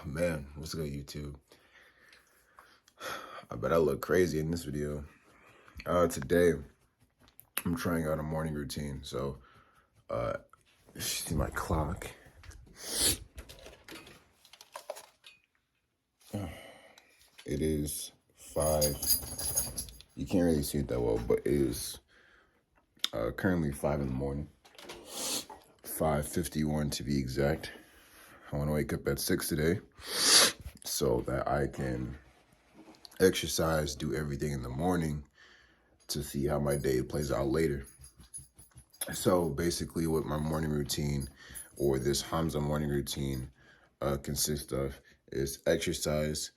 Man, what's good, YouTube? I bet I look crazy in this video. Today, I'm trying out a morning routine. So, see my clock. It is 5. You can't really see it that well, but it is currently 5 in the morning. 5:51 to be exact. I want to wake up at 6 today so that I can exercise, do everything in the morning to see how my day plays out later. So basically what my morning routine or this Hamza morning routine consists of is exercise,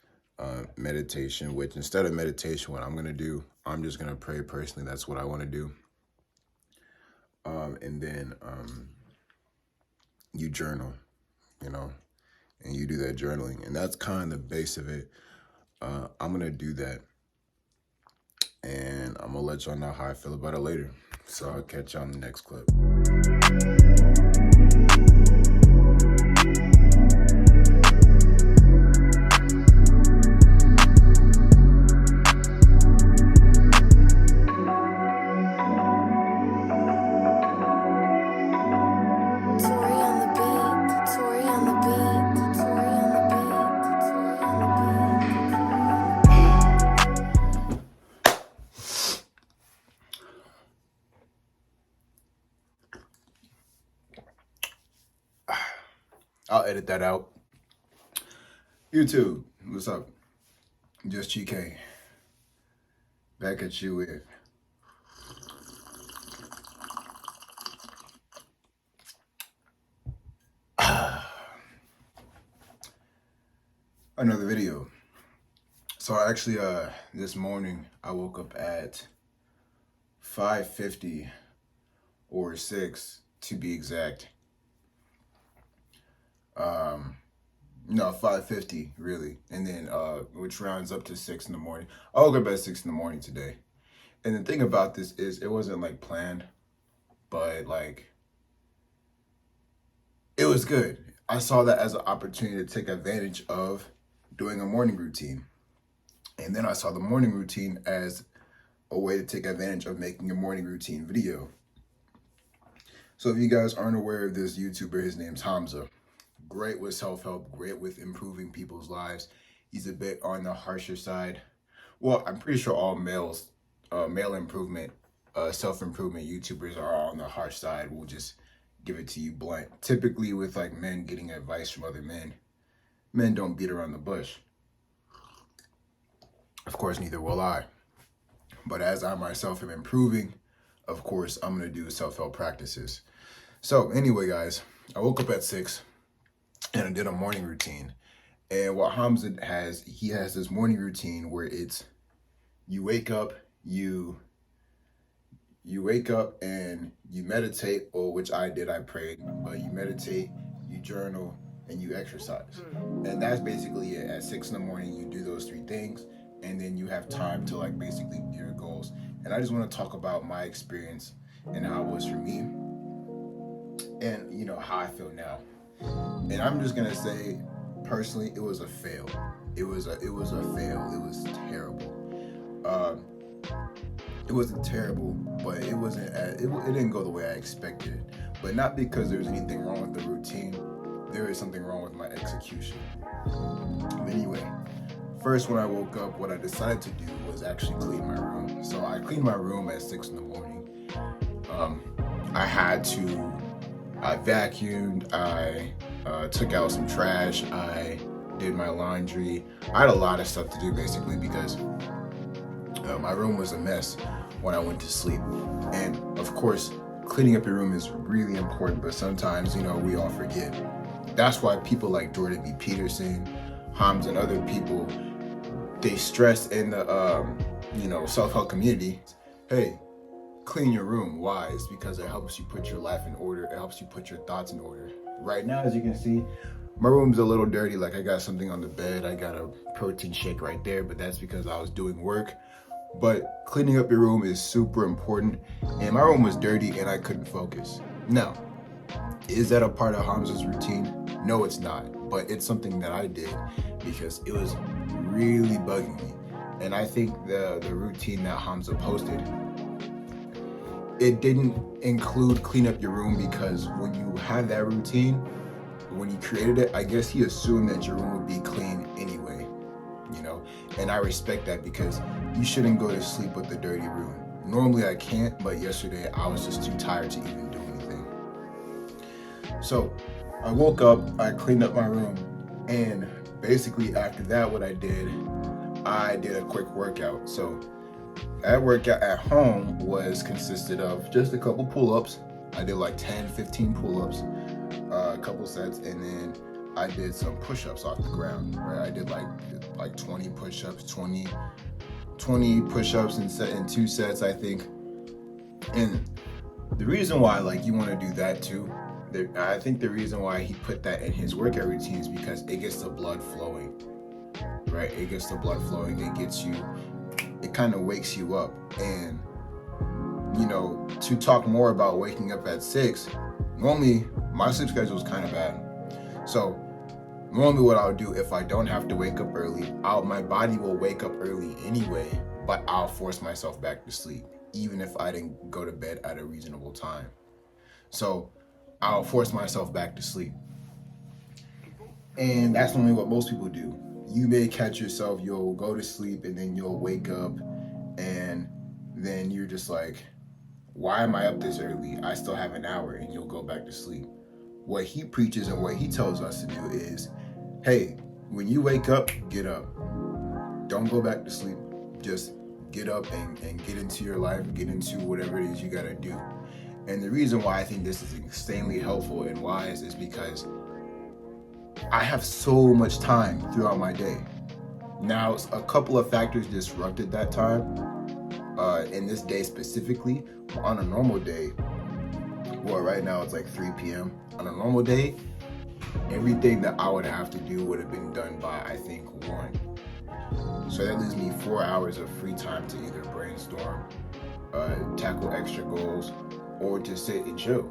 meditation, which instead of meditation, what I'm going to do, I'm just going to pray personally. That's what I want to do. And then you journal, and you do that journaling. And that's kind of the base of it. I'm going to do that. And I'm going to let y'all know how I feel about it later. So I'll catch y'all in the next clip. I'll edit that out. YouTube, what's up? Just Chike. Back at you with another video. So actually, this morning I woke up at 5:50 or 6 to be exact. No, 5:50 really, and then which rounds up to 6 in the morning. I woke up at 6 in the morning today, and the thing about this is it wasn't like planned, but like it was good. I saw that as an opportunity to take advantage of doing a morning routine, and then I saw the morning routine as a way to take advantage of making a morning routine video. So if you guys aren't aware of this YouTuber, his name's Hamza. Great with self-help, great with improving people's lives. He's a bit on the harsher side. Well, I'm pretty sure all male improvement, self-improvement YouTubers are on the harsh side. We'll just give it to you blunt. Typically with like men getting advice from other men, men don't beat around the bush. Of course, neither will I. But as I myself am improving, of course, I'm going to do self-help practices. So anyway, guys, I woke up at 6. And I did a morning routine. And what Hamza has, he has this morning routine where it's you wake up, you wake up and you meditate, or which I did, I prayed, but you meditate, you journal, and you exercise. And that's basically it. At 6 in the morning, you do those 3 things, and then you have time to like basically do your goals. And I just want to talk about my experience and how it was for me, and how I feel now. And I'm just gonna say, personally, it was a fail. It was a fail. It was terrible. It wasn't terrible, but it wasn't. It didn't go the way I expected. But not because there's anything wrong with the routine. There is something wrong with my execution. But anyway, first when I woke up, what I decided to do was actually clean my room. So I cleaned my room at 6 in the morning. I vacuumed, I took out some trash, I did my laundry. I had a lot of stuff to do basically because my room was a mess when I went to sleep. And of course, cleaning up your room is really important, but sometimes, we all forget. That's why people like Jordan B. Peterson, Hamza, and other people, they stress in the, self-help community, hey, clean your room. Why? It's because it helps you put your life in order. It helps you put your thoughts in order. Right now, as you can see, my room's a little dirty. Like I got something on the bed. I got a protein shake right there, but that's because I was doing work. But cleaning up your room is super important. And my room was dirty and I couldn't focus. Now, is that a part of Hamza's routine? No, it's not. but it's something that I did because it was really bugging me. And I think the routine that Hamza posted, it didn't include clean up your room, because when you had that routine, when he created it, I guess he assumed that your room would be clean anyway, you know? And I respect that, because you shouldn't go to sleep with a dirty room. Normally I can't, but yesterday I was just too tired to even do anything. So I woke up, I cleaned up my room, and basically after that, what I did a quick workout. So that workout at home consisted of just a couple pull-ups. I did like 10, 15 pull-ups, a couple sets, and then I did some push-ups off the ground, right? I did like 20 push-ups, 20 push-ups in 2 sets, I think. And the reason why you want to do that too, I think the reason why he put that in his workout routine is because it gets the blood flowing, right? It gets the blood flowing. It kind of wakes you up. And, to talk more about waking up at 6, normally my sleep schedule is kind of bad. So normally what I'll do, if I don't have to wake up early, my body will wake up early anyway, but I'll force myself back to sleep, even if I didn't go to bed at a reasonable time. So I'll force myself back to sleep. And that's normally what most people do. You may catch yourself, you'll go to sleep and then you'll wake up and then you're just like, why am I up this early? I still have an hour, and you'll go back to sleep. What he preaches and what he tells us to do is, hey, when you wake up, get up. Don't go back to sleep. Just get up and get into your life, get into whatever it is you gotta do. And the reason why I think this is extremely helpful and wise is because I have so much time throughout my day. Now, a couple of factors disrupted that time. In this day specifically, on a normal day, well, right now it's like 3 p.m. On a normal day, everything that I would have to do would have been done by, I think, 1. So that leaves me 4 hours of free time to either brainstorm, tackle extra goals, or to sit and chill.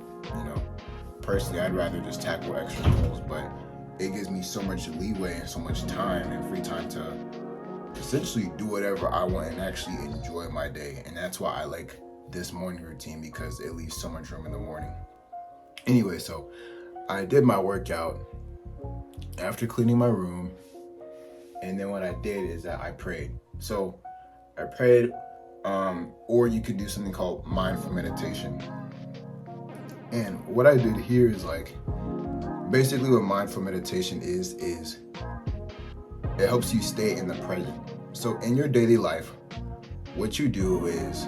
Personally, I'd rather just tackle extra goals, but it gives me so much leeway and so much time and free time to essentially do whatever I want and actually enjoy my day. And that's why I like this morning routine, because it leaves so much room in the morning. Anyway, so I did my workout after cleaning my room, and then what I did is that I prayed. So I prayed, or you could do something called mindful meditation. And what I did here is basically what mindful meditation is it helps you stay in the present. So in your daily life, what you do is,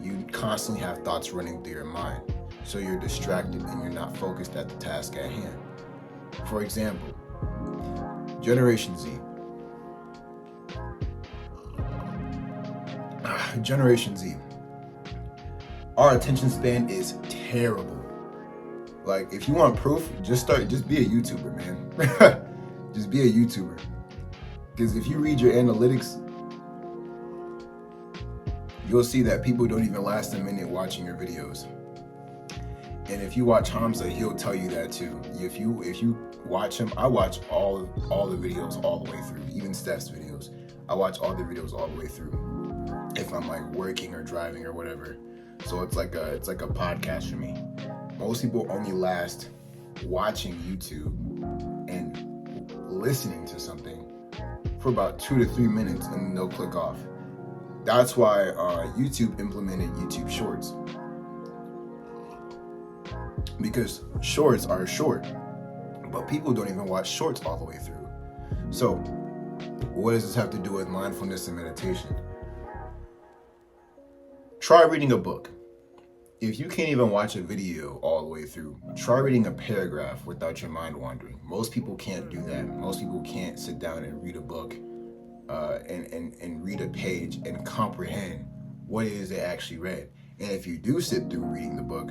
you constantly have thoughts running through your mind. So you're distracted and you're not focused at the task at hand. For example, Generation Z. Our attention span is terrible. If you want proof, just be a YouTuber, man. Just be a YouTuber. Because if you read your analytics, you'll see that people don't even last a minute watching your videos. And if you watch Hamza, he'll tell you that too. If you watch him, I watch all the videos all the way through, even Steph's videos. I watch all the videos all the way through, if I'm working or driving or whatever. So it's like a podcast for me. Most people only last watching YouTube and listening to something for about 2 to 3 minutes, and then they'll click off. That's why YouTube implemented YouTube Shorts, because Shorts are short, but people don't even watch Shorts all the way through. So what does this have to do with mindfulness and meditation? Try reading a book. If you can't even watch a video all the way through, try reading a paragraph without your mind wandering. Most people can't do that. Most people can't sit down and read a book and read a page and comprehend what it is they actually read. And if you do sit through reading the book,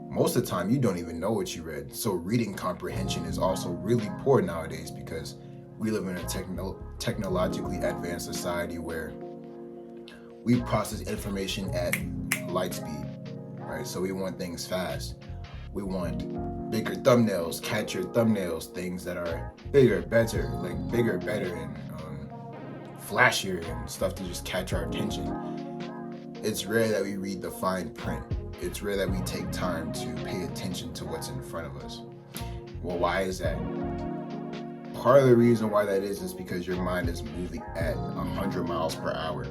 most of the time you don't even know what you read. So reading comprehension is also really poor nowadays, because we live in a technologically advanced society where we process information at light speed. Right? So we want things fast. We want bigger thumbnails, catchier thumbnails, things that are bigger, better, and flashier and stuff to just catch our attention. It's rare that we read the fine print. It's rare that we take time to pay attention to what's in front of us. Well, why is that? Part of the reason why that is because your mind is moving at 100 miles per hour.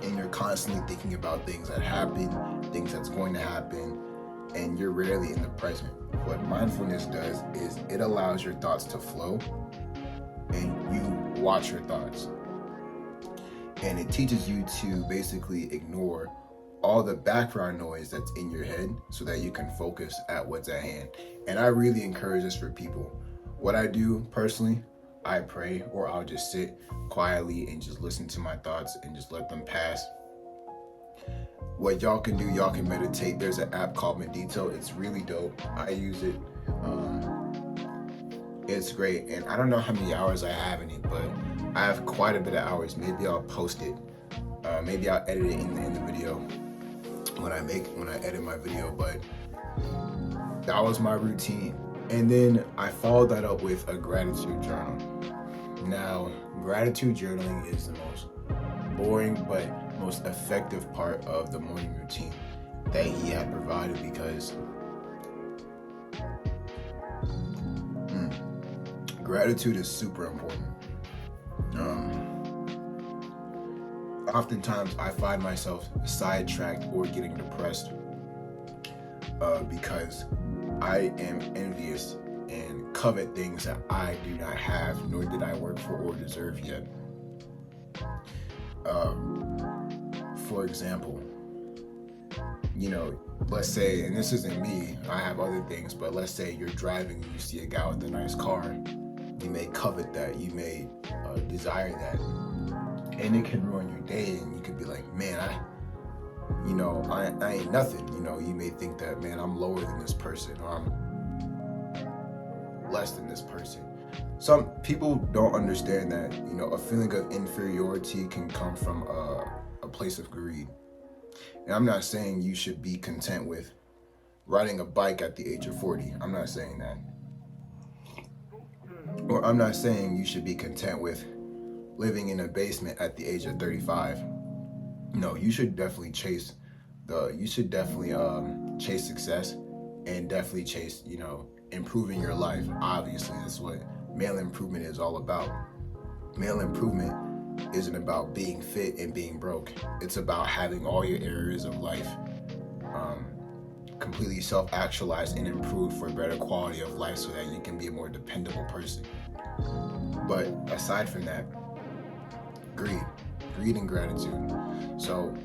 And you're constantly thinking about things that happen, things that's going to happen, and you're rarely in the present. What mindfulness does is it allows your thoughts to flow, and you watch your thoughts. And it teaches you to basically ignore all the background noise that's in your head so that you can focus at what's at hand. And I really encourage this for people. What I do personally, I pray, or I'll just sit quietly and just listen to my thoughts and just let them pass. What y'all can do, y'all can meditate. There's an app called Medito. It's really dope. I use it. It's great. And I don't know how many hours I have in it, but I have quite a bit of hours. Maybe I'll post it. Maybe I'll edit it in the video when I edit my video. But that was my routine. And then I followed that up with a gratitude journal. Now, gratitude journaling is the most boring but most effective part of the morning routine that he had provided, because gratitude is super important. Oftentimes I find myself sidetracked or getting depressed because I am envious and covet things that I do not have, nor did I work for or deserve yet. For example, let's say, and this isn't me, I have other things, but let's say you're driving and you see a guy with a nice car. You may covet that, you may desire that, and it can ruin your day, and you could be like, man, I ain't nothing. You may think that, man, I'm lower than this person, or I'm less than this person. Some people don't understand that, a feeling of inferiority can come from a place of greed. And I'm not saying you should be content with riding a bike at the age of 40. I'm not saying that. Or I'm not saying you should be content with living in a basement at the age of 35. No, you should definitely chase chase success, and definitely chase, improving your life. Obviously, that's what male improvement is all about. Male improvement isn't about being fit and being broke. It's about having all your areas of life completely self-actualized and improved for a better quality of life, so that you can be a more dependable person. But aside from that, greed and gratitude. So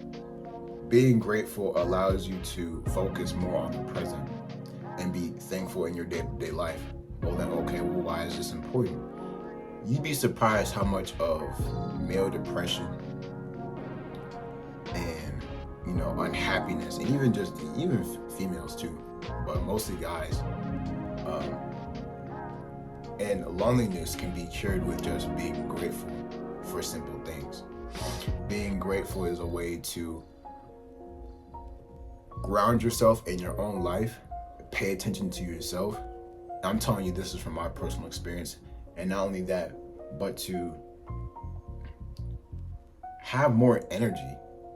being grateful allows you to focus more on the present and be thankful in your day-to-day life. Well then, okay, why is this important? You'd be surprised how much of male depression and unhappiness, and even females too, but mostly guys, and loneliness can be cured with just being grateful for simple things. Being grateful is a way to ground yourself in your own life, pay attention to yourself. I'm telling you, this is from my personal experience, and not only that, but to have more energy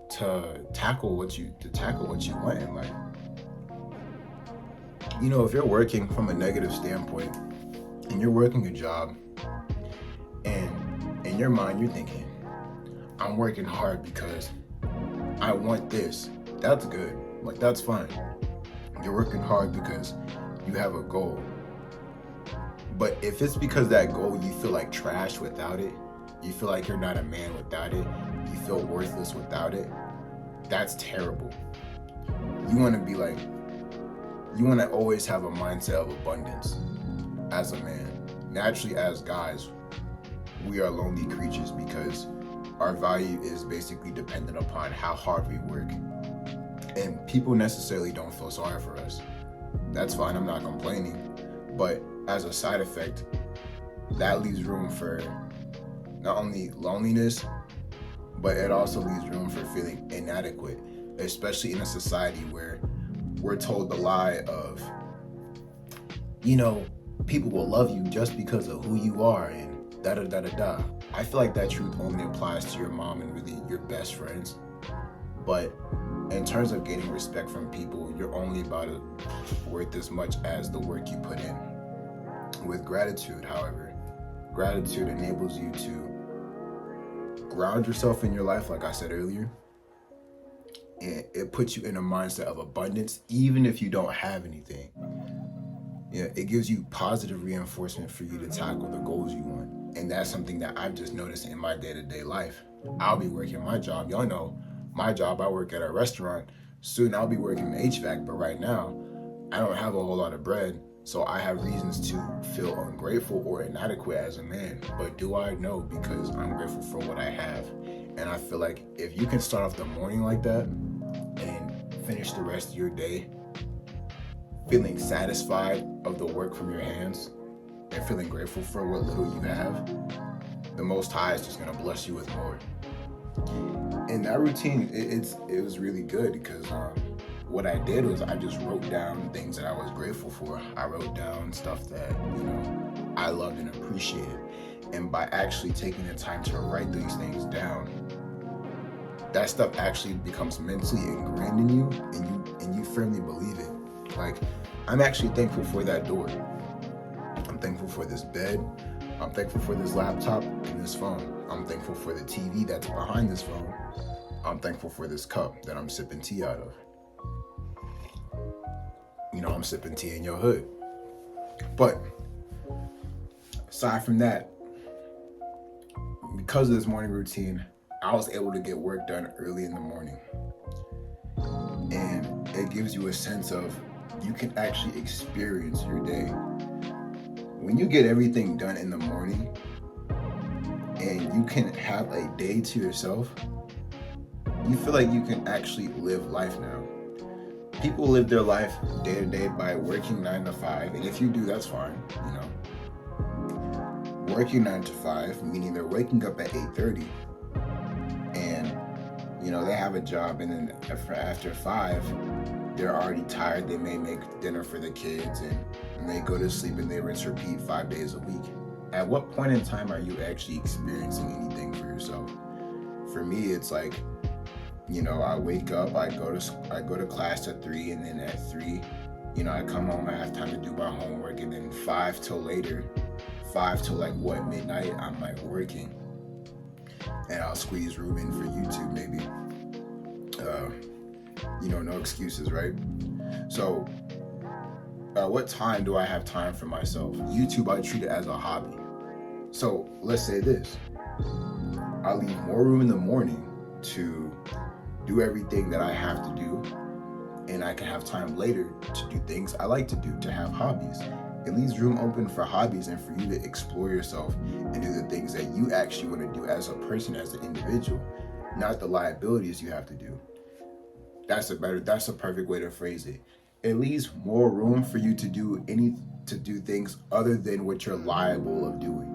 to tackle what you want in life. If you're working from a negative standpoint and you're working a job, and in your mind you're thinking, I'm working hard because I want this. That's good. That's fine. You're working hard because you have a goal. But if it's because that goal you feel like trash without it, you feel like you're not a man without it, you feel worthless without it, that's terrible. You want to always have a mindset of abundance as a man. Naturally, as guys, we are lonely creatures because our value is basically dependent upon how hard we work. And people necessarily don't feel sorry for us. That's fine, I'm not complaining. But as a side effect, that leaves room for not only loneliness, but it also leaves room for feeling inadequate, especially in a society where we're told the lie of people will love you just because of who you are and da da da da da. I feel like that truth only applies to your mom and really your best friends. But in terms of gaining respect from people, you're only about worth as much as the work you put in. With gratitude, however, gratitude enables you to ground yourself in your life, like I said earlier, and it puts you in a mindset of abundance, even if you don't have anything. It gives you positive reinforcement for you to tackle the goals you want. And that's something that I've just noticed in my day-to-day life. I'll be working my job. Y'all know my job, I work at a restaurant. Soon I'll be working in HVAC, but right now I don't have a whole lot of bread. So I have reasons to feel ungrateful or inadequate as a man. But do I? No, because I'm grateful for what I have. And I feel like if you can start off the morning like that and finish the rest of your day feeling satisfied of the work from your hands and feeling grateful for what little you have, the Most High is just going to bless you with more. And that routine, it was really good because what I did was I just wrote down things that I was grateful for. I wrote down stuff that, I loved and appreciated. And by actually taking the time to write these things down, that stuff actually becomes mentally ingrained in you, and you firmly believe it. Like, I'm actually thankful for that door. I'm thankful for this bed. I'm thankful for this laptop and this phone. I'm thankful for the TV that's behind this phone. I'm thankful for this cup that I'm sipping tea out of. I'm sipping tea in your hood. But aside from that, because of this morning routine, I was able to get work done early in the morning. And it gives you a sense of you can actually experience your day. When you get everything done in the morning and you can have a day to yourself, you feel like you can actually live life now. People live their life day to day by working 9 to 5, and if you do, that's fine, Working 9 to 5, meaning they're waking up at 8:30, and they have a job, and then after 5, they're already tired. They may make dinner for the kids, and they go to sleep, and they rinse repeat 5 days a week. At what point in time are you actually experiencing anything for yourself? For me, it's like, I wake up, I go to class at 3, and then at 3, I come home, I have time to do my homework, and then 5 till midnight, I'm like working. And I'll squeeze room in for YouTube maybe. No excuses, right? So at what time do I have time for myself? YouTube, I treat it as a hobby. So let's say this. I leave more room in the morning to do everything that I have to do, and I can have time later to do things I like to do, to have hobbies. It leaves room open for hobbies and for you to explore yourself and do the things that you actually want to do as a person, as an individual, not the liabilities you have to do. That's a perfect way to phrase it. It leaves more room for you to do things other than what you're liable of doing.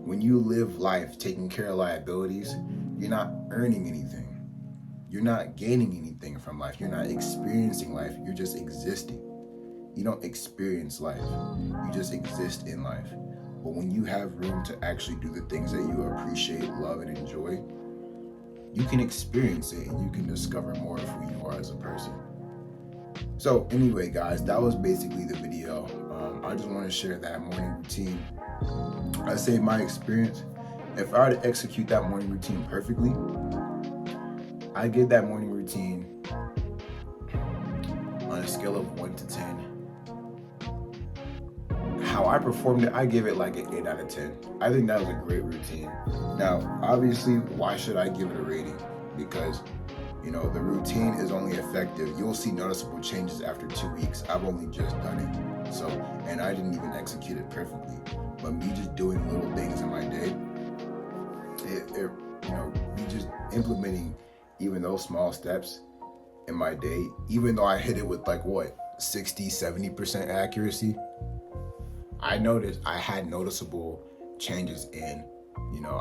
When you live life taking care of liabilities, you're not earning anything. You're not gaining anything from life. You're not experiencing life. You're just existing. You don't experience life. You just exist in life. But when you have room to actually do the things that you appreciate, love, and enjoy, you can experience it and you can discover more of who you are as a person. So anyway, guys, that was basically the video. I just want to share that morning routine. I say my experience, if I were to execute that morning routine perfectly, I give that morning routine on a scale of 1 to 10. How I performed it, I give it like an 8 out of 10. I think that was a great routine. Now, obviously, why should I give it a rating? Because, the routine is only effective. You'll see noticeable changes after 2 weeks. I've only just done it. So, and I didn't even execute it perfectly. But me just doing little things in my day, me just implementing even those small steps in my day, even though I hit it with 60, 70% accuracy, I noticed I had noticeable changes in,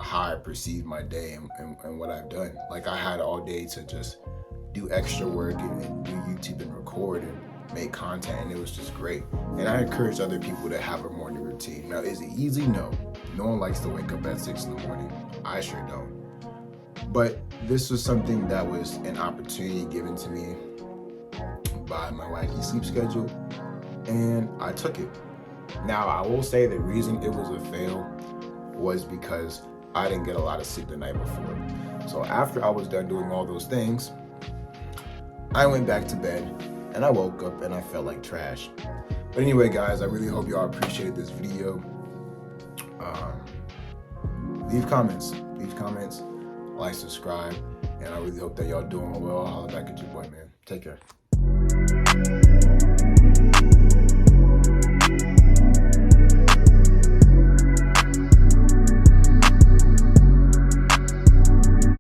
how I perceived my day and what I've done. Like I had all day to just do extra work and do YouTube and record, and make content, and it was just great. And I encourage other people to have a morning routine. Now, is it easy? No. No one likes to wake up at 6 in the morning. I sure don't. But this was something that was an opportunity given to me by my wacky sleep schedule, and I took it. Now, I will say the reason it was a fail was because I didn't get a lot of sleep the night before. So after I was done doing all those things, I went back to bed and I woke up and I felt like trash. But anyway, guys, I really hope y'all appreciated this video. Leave comments, like, subscribe, and I really hope that y'all doing well. I'll holler back at your boy, man. Take care.